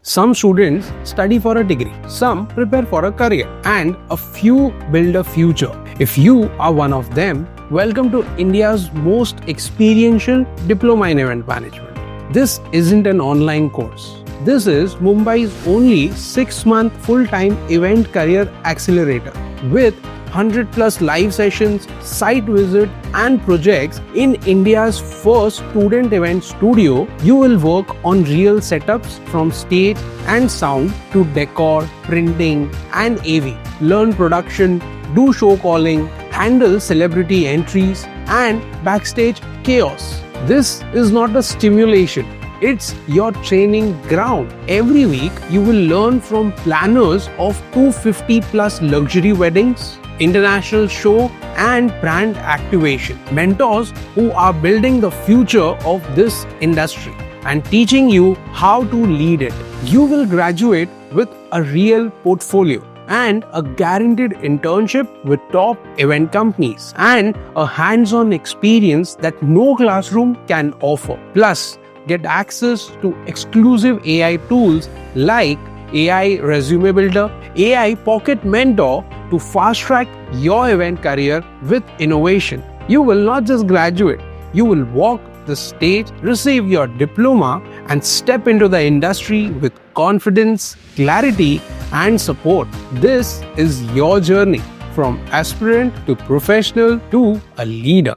Some students study for a degree, some prepare for a career, and a few build a future. If you are one of them, welcome to India's most experiential diploma in event management. This isn't an online course. This is Mumbai's only 6-month full-time event career accelerator with 100 plus live sessions, site visit and projects in India's first student event studio. You will work on real setups from stage and sound to decor, printing and AV. Learn production, do show calling, handle celebrity entries and backstage chaos. This is not a stimulation. It's your training ground. Every week, you will learn from planners of 250 plus luxury weddings, international show and brand activation, mentors who are building the future of this industry and teaching you how to lead it. You will graduate with a real portfolio and a guaranteed internship with top event companies and a hands-on experience that no classroom can offer. Plus, get access to exclusive AI tools like AI Resume Builder, AI Pocket Mentor to fast-track your event career with innovation. You will not just graduate, you will walk the stage, receive your diploma and step into the industry with confidence, clarity and support. This is your journey from aspirant to professional to a leader.